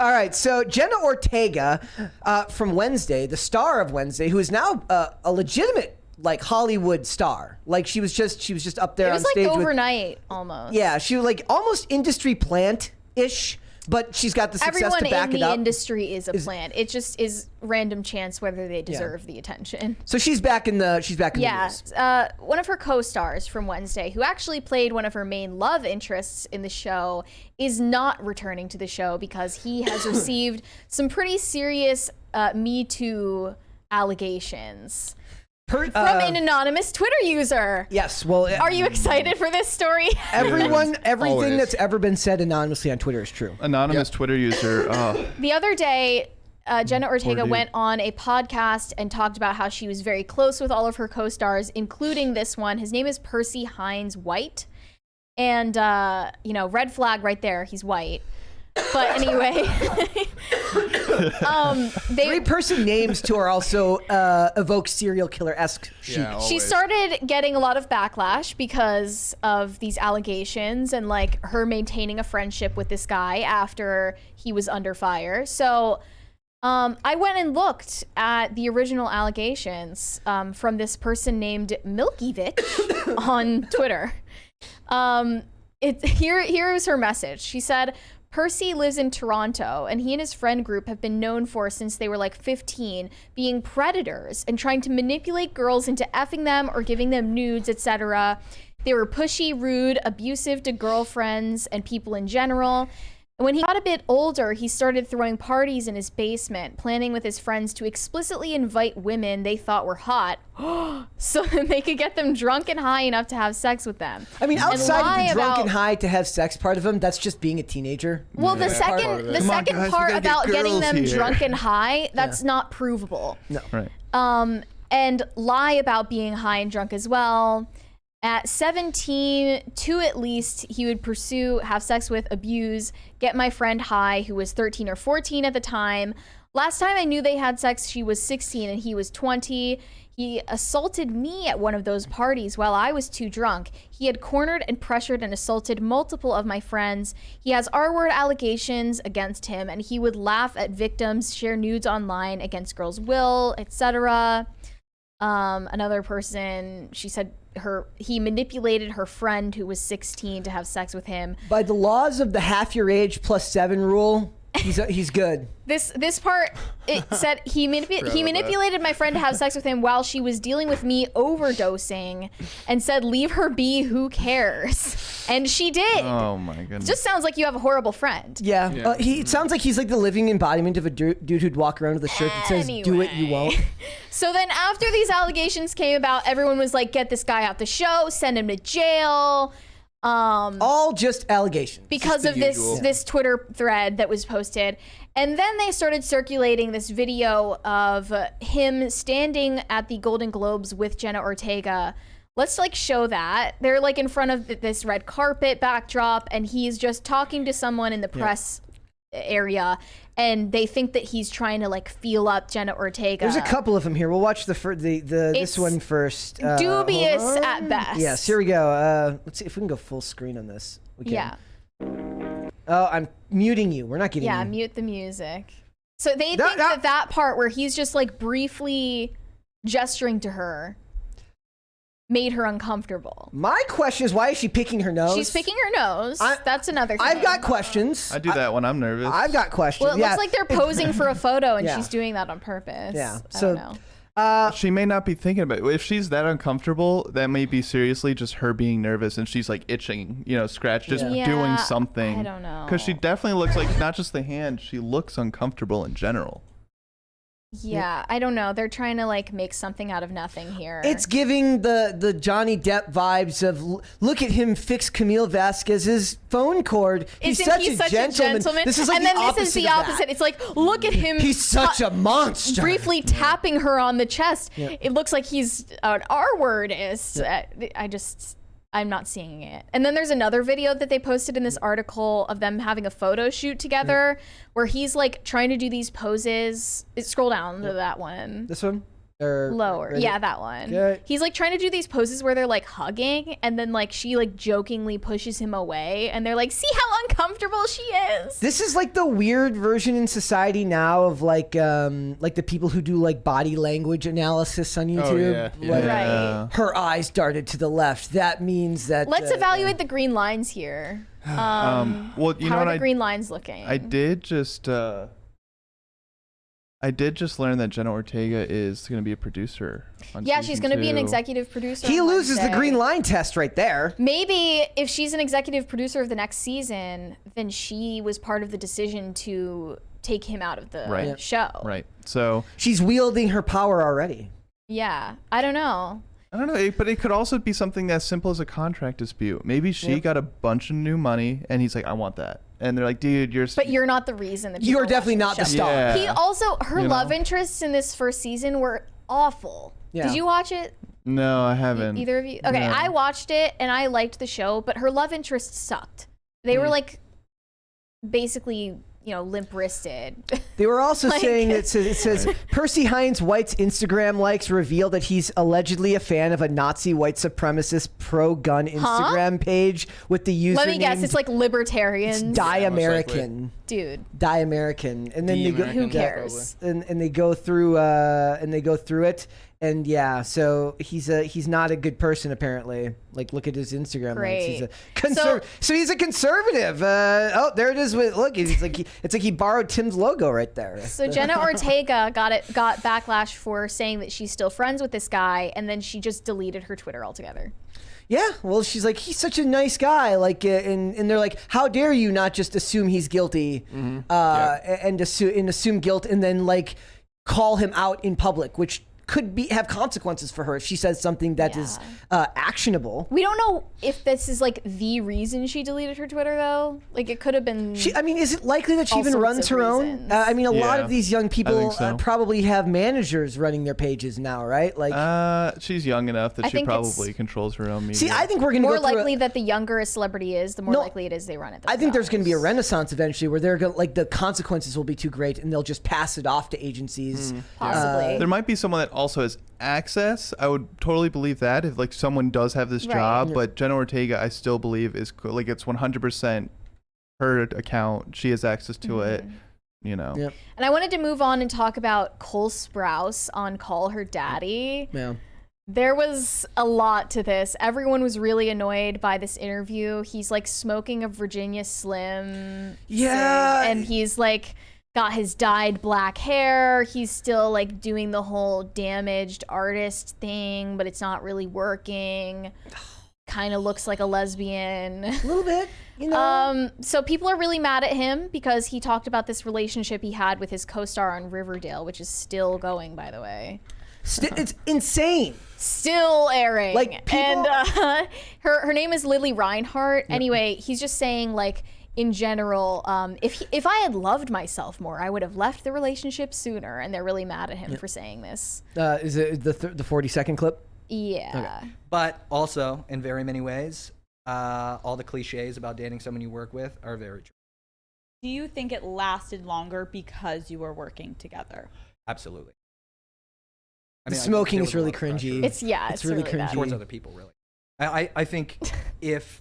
All right, so Jenna Ortega from Wednesday, the star of Wednesday, who is now a legitimate like Hollywood star. Like she was just up there on stage. It was like overnight almost. Yeah, she was like almost industry plant-ish. But she's got the success to back it up. Everyone in the industry is a plant. It just is random chance whether they deserve the attention. So she's back in the news. One of her co-stars from Wednesday, who actually played one of her main love interests in the show, is not returning to the show because he has received some pretty serious Me Too allegations. From an anonymous Twitter user. Yes, well... Are you excited for this story? Everything that's ever been said anonymously on Twitter is true. Anonymous Twitter user. The other day, Jenna Ortega went on a podcast and talked about how she was very close with all of her co-stars, including this one. His name is Percy Hines White. And, red flag right there. He's white. But anyway, three-person names too are also evoke serial killer-esque chic. Yeah, she started getting a lot of backlash because of these allegations and like her maintaining a friendship with this guy after he was under fire. So I went and looked at the original allegations from this person named Milkyvich on Twitter. Here is her message. She said, Percy lives in Toronto, and he and his friend group have been known for, since they were like 15, being predators and trying to manipulate girls into effing them or giving them nudes, etc. They were pushy, rude, abusive to girlfriends and people in general. And when he got a bit older, he started throwing parties in his basement, planning with his friends to explicitly invite women they thought were hot so that they could get them drunk and high enough to have sex with them. I mean, outside of the drunk and high to have sex part of him, that's just being a teenager. Well, the second part about getting them drunk and high, that's not provable. No. Right. And lie about being high and drunk as well. At 17, 2 at least, he would pursue, have sex with, abuse, get my friend high, who was 13 or 14 at the time. Last time I knew they had sex, she was 16 and he was 20. He assaulted me at one of those parties while I was too drunk. He had cornered and pressured and assaulted multiple of my friends. He has R-word allegations against him, and he would laugh at victims, share nudes online against girls' will, etc. Another person, she said he manipulated her friend who was 16 to have sex with him. By the laws of the half your age plus 7 rule, he's good. This part, it said he manipulated my friend to have sex with him while she was dealing with me overdosing, and said, leave her be, who cares? And she did. Oh my goodness. Just sounds like you have a horrible friend. Yeah. It sounds like he's like the living embodiment of a dude who'd walk around with a shirt that says, do it, you won't. So then after these allegations came about, everyone was like, get this guy out the show, send him to jail. All just allegations. Because of this Twitter thread that was posted. And then they started circulating this video of him standing at the Golden Globes with Jenna Ortega. Let's like show that. They're like in front of this red carpet backdrop, and he's just talking to someone in the press area, and they think that he's trying to like feel up Jenna Ortega. There's a couple of them here. We'll watch this one first. Dubious at best. Yes, here we go. Let's see if we can go full screen on this. We can. Yeah. Oh, I'm muting you. We're not getting you. Yeah, mute the music. So they think that part where he's just like briefly gesturing to her made her uncomfortable. My question is, why is she picking her nose? She's picking her nose. That's another thing. I've got questions. I do that when I'm nervous. I've got questions. Well, it looks like they're posing for a photo, and she's doing that on purpose. Yeah. I don't know. She may not be thinking about it. If she's that uncomfortable, that may be seriously just her being nervous, and she's like itching, scratch, just doing something. I don't know. Because she definitely looks like, not just the hand, she looks uncomfortable in general. Yeah, I don't know. They're trying to like make something out of nothing here. It's giving the Johnny Depp vibes of look at him fix Camille Vasquez's phone cord. He's such a gentleman. This is like this is the opposite. It's like, look at him. He's such a monster. Briefly tapping her on the chest. Yeah. It looks like he's an R-wordist. Yeah. I'm not seeing it. And then there's another video that they posted in this article of them having a photo shoot together where he's like trying to do these poses. Scroll down to that one. This one? Or Lower. Yeah, that one. Good. He's like trying to do these poses where they're like hugging, and then like she like jokingly pushes him away, and they're like, see how uncomfortable she is. This is like the weird version in society now of like the people who do like body language analysis on YouTube. Yeah. Like, Right. her eyes darted to the left. That means that. Let's evaluate the green lines here. Well, you How know are what the green lines looking? I did just learn that Jenna Ortega is going to be a producer. On Yeah, she's going to be an 2. executive producer. He on loses the Wednesday. green line test right there. Maybe if she's an executive producer of the next season, then she was part of the decision to take him out of the Right. show. Right. So She's wielding her power already. Yeah, I don't know. I don't know, but it could also be something as simple as a contract dispute. Maybe she got a bunch of new money, and he's like, "I want that," and they're like, "Dude, But you're not the reason that You're people are definitely watching not the show. star. Yeah. He also, her You know? love interests in this first season were awful. Yeah. Did you watch it? No, I haven't. Either of you? Okay, No. I watched it and I liked the show, but her love interests sucked. They were like basically, limp-wristed. They were also Like- saying it says Percy Hines White's Instagram likes reveal that he's allegedly a fan of a Nazi white supremacist pro-gun Instagram page with the username. Let me guess, it's like libertarians. Die Yeah, most American. Dude, Die American, and then Die they go, American, who cares? and they go through it, and yeah, so he's not a good person apparently. Like, look at his Instagram likes. He's a Great. so he's a conservative. There it is. Look, it's like he borrowed Tim's logo right there. So Jenna Ortega got backlash for saying that she's still friends with this guy, and then she just deleted her Twitter altogether. Yeah, well, she's like, he's such a nice guy, like, and they're like, how dare you not just assume he's guilty, and assume guilt, and then like call him out in public, which could have consequences for her if she says something that is actionable. We don't know if this is like the reason she deleted her Twitter though. Like it could have been. I mean, is it likely that she all even sorts runs of her own? reasons. I mean, a lot Yeah, of these young I people think so. probably have managers running their pages now, right? Like, She's young enough that I she think it's- probably controls her own media. see, I think we're gonna more go through likely that the younger a celebrity is, the more No, likely it is they run it. I think there's going to be a themselves. renaissance eventually where they're going like the consequences will be too great and they'll just pass it off to agencies. Possibly. There might be someone that also has access. I would totally believe that if like someone does have this Right. job, but Jenna Ortega, I still believe is like it's 100% her account. She has access to it. Yeah. And I wanted to move on and talk about Cole Sprouse on Call Her Daddy. Yeah. There was a lot to this. Everyone was really annoyed by this interview. He's like smoking a Virginia Slim. Yeah. And he's like got his dyed black hair. He's still like doing the whole damaged artist thing, but it's not really working. Kind of looks like a lesbian. A little bit, you know. So people are really mad at him because he talked about this relationship he had with his co-star on Riverdale, which is still going, by the way. It's insane. Still airing. Like, people- and her name is Lily Reinhart. Anyway, he's just saying like in general, if I had loved myself more, I would have left the relationship sooner. And they're really mad at him for saying this. Is it the 40-second clip? Yeah. But also, in very many ways, all the cliches about dating someone you work with are very true. Do you think it lasted longer because you were working together? Absolutely. The smoking there is was a really lot of pressure cringy. It's really bad. cringy. towards other people, really. I think if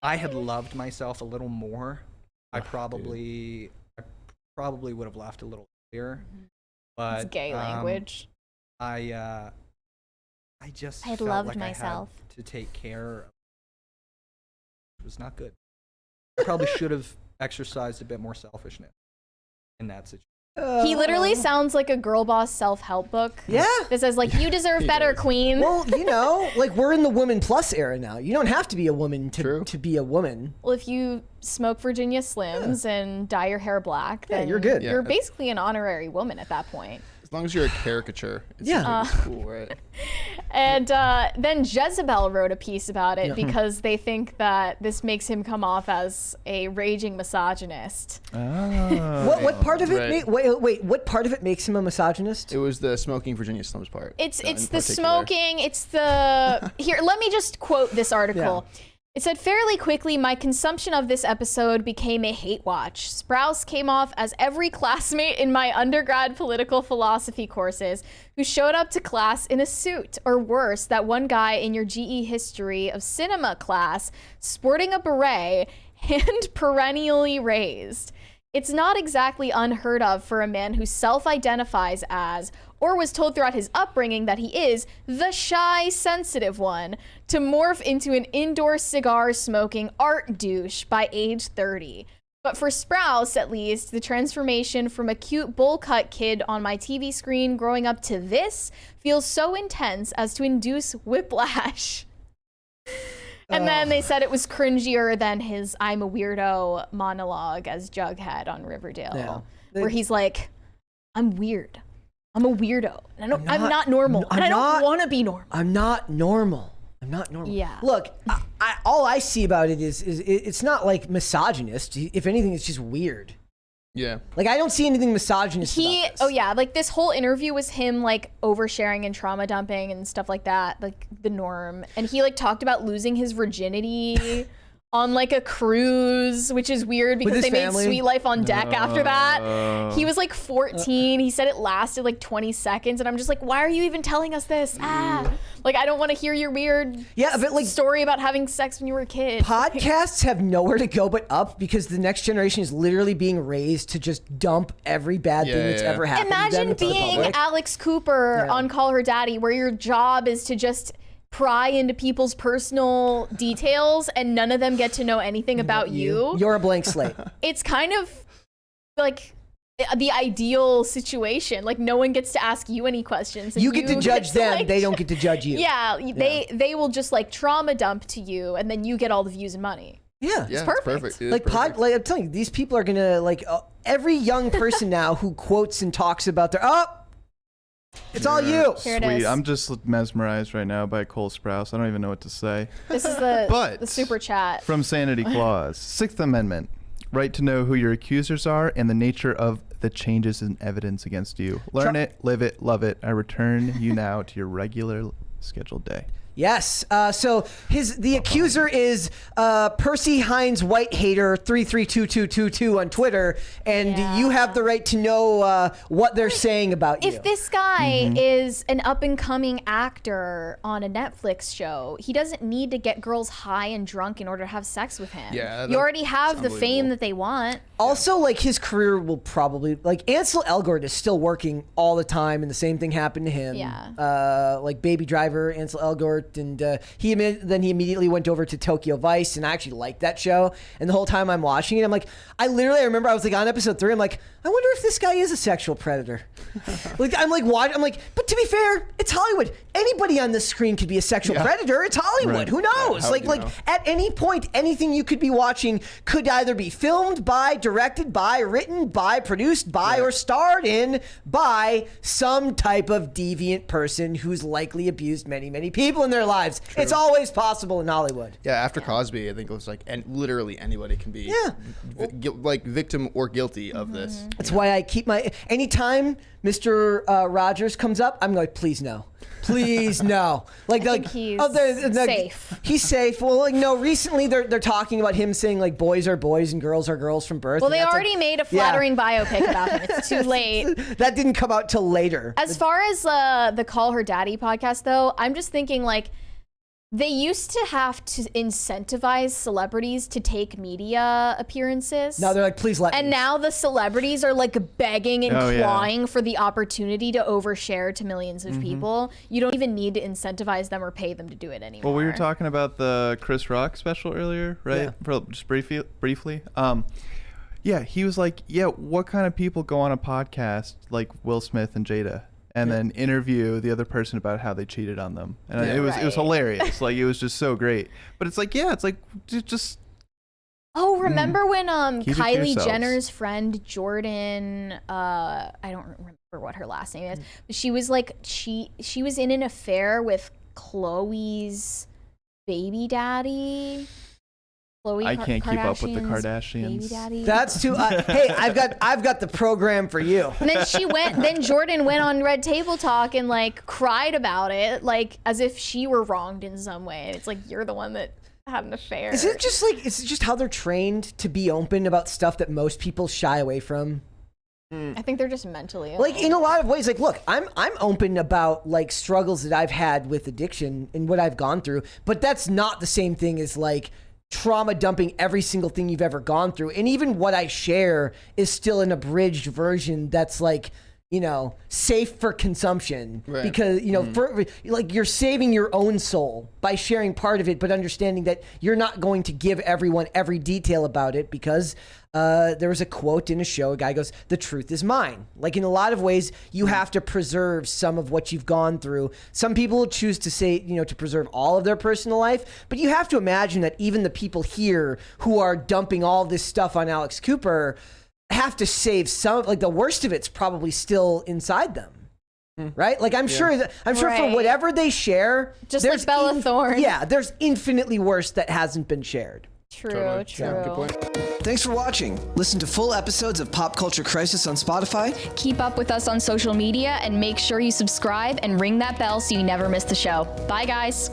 I had loved myself a little more, I probably would have left a little earlier. But It's gay language. I just I had felt loved like myself. I had to take care of. It was not good. I probably should have exercised a bit more selfishness in that situation. He literally sounds like a girl boss self-help book. Yeah. That says like, you deserve better, queen. Well, like we're in the woman plus era now. You don't have to be a woman to be a woman. Well, if you smoke Virginia Slims and dye your hair black, then you're good. You're Yeah. basically an honorary woman at that point. As long as you're a caricature, it's cool, right? And then Jezebel wrote a piece about it because they think that this makes him come off as a raging misogynist. What part of it? Right. Wait. What part of it makes him a misogynist? It was the smoking Virginia Slims part. It's in the particular. smoking. It's the here. Let me just quote this article. It said, fairly quickly, my consumption of this episode became a hate watch. Sprouse came off as every classmate in my undergrad political philosophy courses who showed up to class in a suit, or worse, that one guy in your GE history of cinema class sporting a beret, hand perennially raised. It's not exactly unheard of for a man who self-identifies as, or was told throughout his upbringing that he is, the shy, sensitive one, to morph into an indoor cigar-smoking art douche by age 30. But for Sprouse, at least, the transformation from a cute bowl-cut kid on my TV screen growing up to this feels so intense as to induce whiplash. And then they said it was cringier than his I'm a weirdo monologue as Jughead on Riverdale, where he's like, I'm weird. I'm a weirdo. And I'm not normal. And I don't want to be normal. I'm not normal. Yeah. Look, all I see about it is it's not like misogynist. If anything, it's just weird. Yeah. Like, I don't see anything misogynist about this. Oh yeah, like this whole interview was him like oversharing and trauma dumping and stuff like that, like the norm. And he like talked about losing his virginity on like a cruise, which is weird because they made Sweet Life on Deck after that. He was like 14. He said it lasted like 20 seconds. And I'm just like, why are you even telling us this? Like, I don't want to hear your weird but like story about having sex when you were a kid. Podcasts have nowhere to go but up because the next generation is literally being raised to just dump every bad thing that's ever happened to them Imagine into the being public. Alex Cooper on Call Her Daddy, where your job is to just pry into people's personal details and none of them get to know anything about you. You're a blank slate. It's kind of like the ideal situation. Like, no one gets to ask you any questions. And You get to judge them. like, they don't get to judge you. Yeah, they will just like trauma dump to you, and then you get all the views and money. Yeah. Yeah, perfect. it's perfect. It is Like, perfect. like I'm telling you, these people are gonna like every young person now who quotes and talks about their it's all you. Here it Sweet. is. I'm just mesmerized right now by Cole Sprouse. I don't even know what to say. This is the But super chat. From Sanity Clause, Sixth Amendment, right to know who your accusers are and the nature of the changes in evidence against you. Learn it, live it, love it. I return you now to your regular scheduled day. Yes. So the accuser is Percy Hines White Hater 332222 on Twitter, and you have the right to know what they're saying about you. If this guy is an up and coming actor on a Netflix show, he doesn't need to get girls high and drunk in order to have sex with him. Yeah, you already have the that's fame unbelievable. that they want. Also, like, his career will probably like Ansel Elgort is still working all the time, and the same thing happened to him. Yeah. Like Baby Driver, Ansel Elgort, and he immediately went over to Tokyo Vice, and I actually liked that show. And the whole time I'm watching it, I'm like, I remember I was like on episode 3. I'm like, I wonder if this guy is a sexual predator. Like, I'm like, but to be fair, it's Hollywood. Anybody on this screen could be a sexual predator. It's Hollywood. Right. Who knows? How would you Like know? at any point, anything you could be watching could either be filmed by, directed by, written by, produced by, or starred in by some type of deviant person who's likely abused many, many people in their lives. It's always possible in Hollywood. Yeah, after Cosby, I think it was like, and literally anybody can be like victim or guilty of this. That's why I keep anytime Mr. Rogers comes up, I'm like, please no. Please no. Like he's safe. He's safe. Well, like, no, recently they're talking about him saying like boys are boys and girls are girls from birth. Well, and they that's, already made a flattering biopic about him. It's too late. that didn't come out till later. As far as the Call Her Daddy podcast, though, I'm just thinking like they used to have to incentivize celebrities to take media appearances. Now they're like, please let me. And now the celebrities are like begging and clawing for the opportunity to overshare to millions of people. You don't even need to incentivize them or pay them to do it anymore. Well, we were talking about the Chris Rock special earlier, right? Yeah. Just briefly. Yeah, he was like, what kind of people go on a podcast like Will Smith and Jada and then interview the other person about how they cheated on them? And it was hilarious. Like, it was just so great. But it's like, it's like just Oh, remember when Keep it to Kylie yourselves. Jenner's friend Jordan, I don't remember what her last name is, but she was like she was in an affair with Khloe's baby daddy. I can't keep up with the Kardashians. Baby daddy. That's too. Hey, I've got the program for you. And then Jordan went on Red Table Talk and like cried about it, like as if she were wronged in some way. It's like, you're the one that had an affair. Is it just how they're trained to be open about stuff that most people shy away from? I think they're just mentally ill. Like in a lot of ways, like look, I'm open about like struggles that I've had with addiction and what I've gone through, but that's not the same thing as like trauma dumping every single thing you've ever gone through. And even what I share is still an abridged version that's like, you know, safe for consumption, Right. because, you know, for like you're saving your own soul by sharing part of it, but understanding that you're not going to give everyone every detail about it, because there was a quote in a show, a guy goes, "The truth is mine." Like in a lot of ways, you have to preserve some of what you've gone through. Some people will choose to say, you know, to preserve all of their personal life, but you have to imagine that even the people here who are dumping all this stuff on Alex Cooper have to save some, like the worst of it's probably still inside them. Right? Like I'm sure for Right. whatever they share, Just like there's Bella Thorne. Yeah, there's infinitely worse that hasn't been shared. True, Totally. true. Yeah, good point. Thanks for watching. Listen to full episodes of Pop Culture Crisis on Spotify. Keep up with us on social media and make sure you subscribe and ring that bell so you never miss the show. Bye, guys.